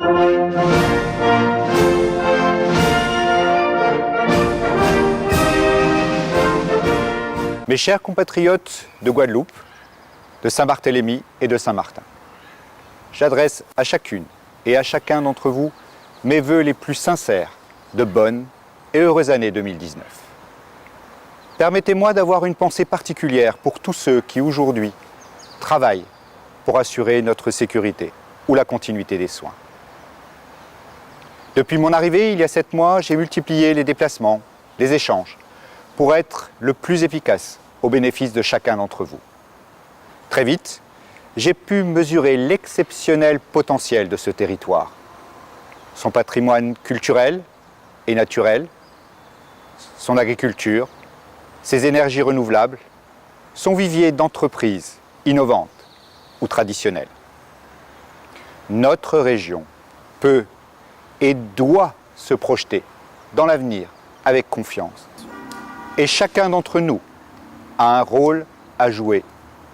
Mes chers compatriotes de Guadeloupe, de Saint-Barthélemy et de Saint-Martin, j'adresse à chacune et à chacun d'entre vous mes vœux les plus sincères de bonnes et heureuses années 2019. Permettez-moi d'avoir une pensée particulière pour tous ceux qui aujourd'hui travaillent pour assurer notre sécurité ou la continuité des soins. Depuis mon arrivée, il y a 7 mois, j'ai multiplié les déplacements, les échanges, pour être le plus efficace au bénéfice de chacun d'entre vous. Très vite, j'ai pu mesurer l'exceptionnel potentiel de ce territoire, son patrimoine culturel et naturel, son agriculture, ses énergies renouvelables, son vivier d'entreprises innovantes ou traditionnelles. Notre région peut et doit se projeter dans l'avenir avec confiance. Et chacun d'entre nous a un rôle à jouer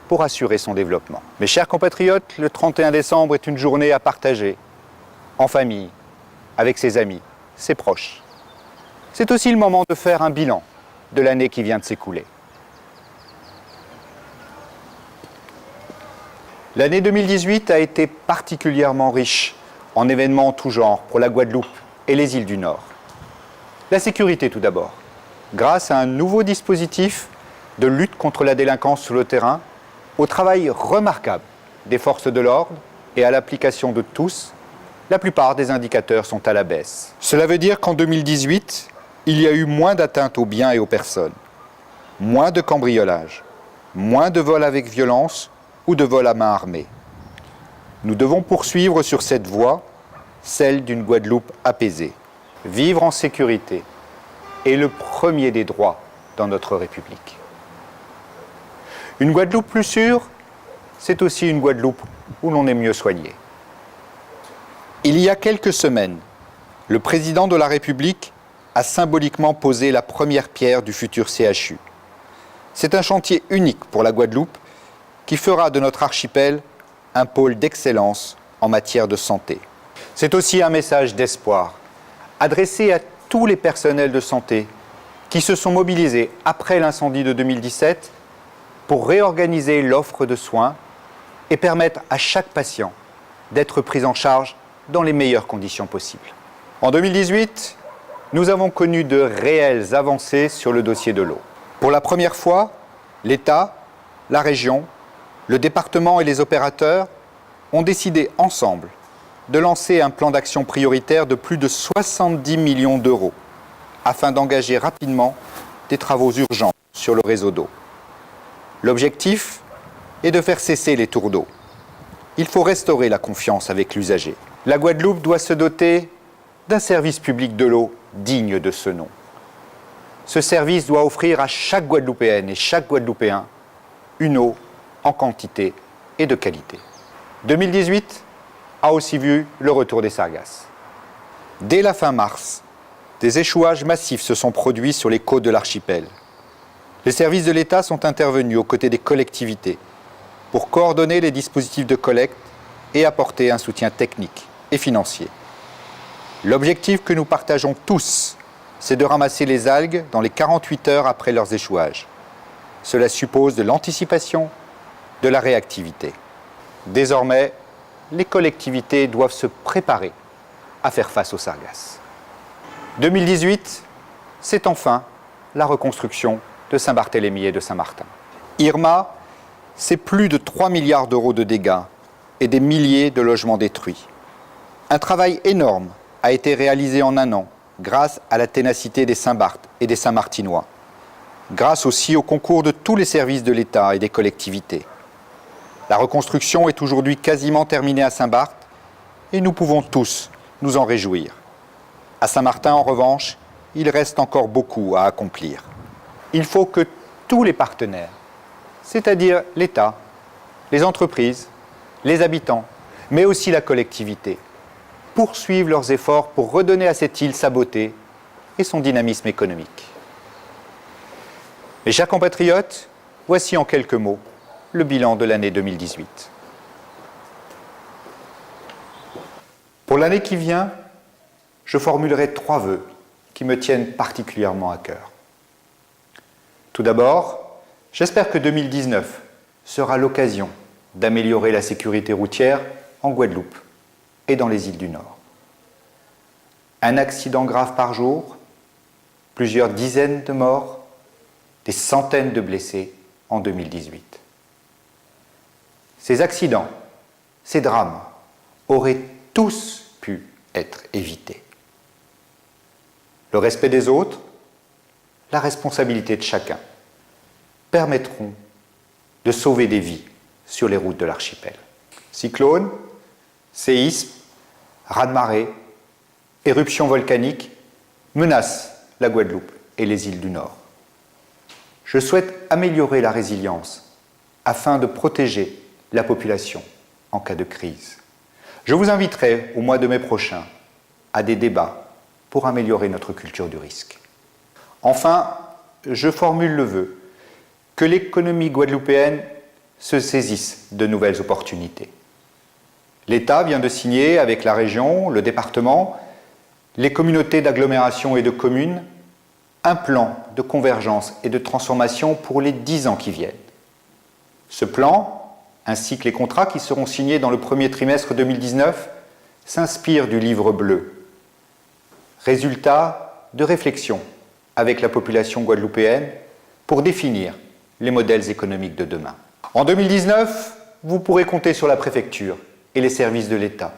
pour assurer son développement. Mes chers compatriotes, le 31 décembre est une journée à partager, en famille, avec ses amis, ses proches. C'est aussi le moment de faire un bilan de l'année qui vient de s'écouler. L'année 2018 a été particulièrement riche en événements en tout genre pour la Guadeloupe et les îles du Nord. La sécurité tout d'abord. Grâce à un nouveau dispositif de lutte contre la délinquance sur le terrain, au travail remarquable des forces de l'ordre et à l'application de tous, la plupart des indicateurs sont à la baisse. Cela veut dire qu'en 2018, il y a eu moins d'atteintes aux biens et aux personnes, moins de cambriolages, moins de vols avec violence ou de vols à main armée. Nous devons poursuivre sur cette voie, celle d'une Guadeloupe apaisée. Vivre en sécurité est le premier des droits dans notre République. Une Guadeloupe plus sûre, c'est aussi une Guadeloupe où l'on est mieux soigné. Il y a quelques semaines, le président de la République a symboliquement posé la première pierre du futur CHU. C'est un chantier unique pour la Guadeloupe qui fera de notre archipel un pôle d'excellence en matière de santé. C'est aussi un message d'espoir adressé à tous les personnels de santé qui se sont mobilisés après l'incendie de 2017 pour réorganiser l'offre de soins et permettre à chaque patient d'être pris en charge dans les meilleures conditions possibles. En 2018, nous avons connu de réelles avancées sur le dossier de l'eau. Pour la première fois, l'État, la région, le département et les opérateurs ont décidé ensemble de lancer un plan d'action prioritaire de plus de 70 millions d'euros afin d'engager rapidement des travaux urgents sur le réseau d'eau. L'objectif est de faire cesser les tours d'eau. Il faut restaurer la confiance avec l'usager. La Guadeloupe doit se doter d'un service public de l'eau digne de ce nom. Ce service doit offrir à chaque Guadeloupéenne et chaque Guadeloupéen une eau en quantité et de qualité. 2018 a aussi vu le retour des sargasses. Dès la fin mars, des échouages massifs se sont produits sur les côtes de l'archipel. Les services de l'État sont intervenus aux côtés des collectivités pour coordonner les dispositifs de collecte et apporter un soutien technique et financier. L'objectif que nous partageons tous, c'est de ramasser les algues dans les 48 heures après leurs échouages. Cela suppose de l'anticipation, de la réactivité. Désormais, les collectivités doivent se préparer à faire face aux sargasses. 2018, c'est enfin la reconstruction de Saint-Barthélemy et de Saint-Martin. Irma, c'est plus de 3 milliards d'euros de dégâts et des milliers de logements détruits. Un travail énorme a été réalisé en un an grâce à la ténacité des Saint-Barth et des Saint-Martinois, grâce aussi au concours de tous les services de l'État et des collectivités. La reconstruction est aujourd'hui quasiment terminée à Saint-Barth et nous pouvons tous nous en réjouir. À Saint-Martin, en revanche, il reste encore beaucoup à accomplir. Il faut que tous les partenaires, c'est-à-dire l'État, les entreprises, les habitants, mais aussi la collectivité, poursuivent leurs efforts pour redonner à cette île sa beauté et son dynamisme économique. Mes chers compatriotes, voici en quelques mots le bilan de l'année 2018. Pour l'année qui vient, je formulerai 3 vœux qui me tiennent particulièrement à cœur. Tout d'abord, j'espère que 2019 sera l'occasion d'améliorer la sécurité routière en Guadeloupe et dans les îles du Nord. Un accident grave par jour, plusieurs dizaines de morts, des centaines de blessés en 2018. Ces accidents, ces drames auraient tous pu être évités. Le respect des autres, la responsabilité de chacun permettront de sauver des vies sur les routes de l'archipel. Cyclones, séismes, raz-de-marée, éruptions volcaniques menacent la Guadeloupe et les îles du Nord. Je souhaite améliorer la résilience afin de protéger la population en cas de crise. Je vous inviterai au mois de mai prochain à des débats pour améliorer notre culture du risque. Enfin, je formule le vœu que l'économie guadeloupéenne se saisisse de nouvelles opportunités. L'État vient de signer avec la région, le département, les communautés d'agglomération et de communes, un plan de convergence et de transformation pour les 10 ans qui viennent. Ce plan, ainsi que les contrats qui seront signés dans le premier trimestre 2019, s'inspirent du livre bleu. Résultat de réflexion avec la population guadeloupéenne pour définir les modèles économiques de demain. En 2019, vous pourrez compter sur la préfecture et les services de l'État.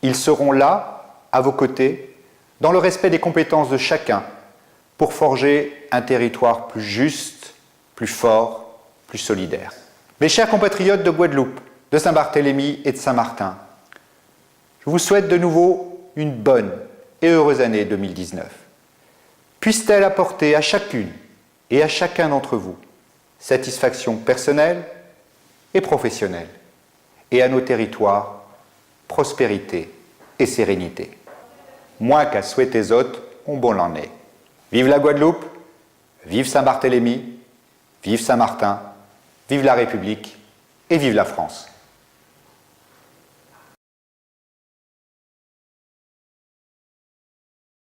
Ils seront là, à vos côtés, dans le respect des compétences de chacun, pour forger un territoire plus juste, plus fort, plus solidaire. Mes chers compatriotes de Guadeloupe, de Saint-Barthélemy et de Saint-Martin, je vous souhaite de nouveau une bonne et heureuse année 2019. Puisse-t-elle apporter à chacune et à chacun d'entre vous satisfaction personnelle et professionnelle, et à nos territoires, prospérité et sérénité. Moins qu'à souhaiter autres, on bon l'en est. Vive la Guadeloupe, vive Saint-Barthélemy, vive Saint-Martin, vive la République et vive la France.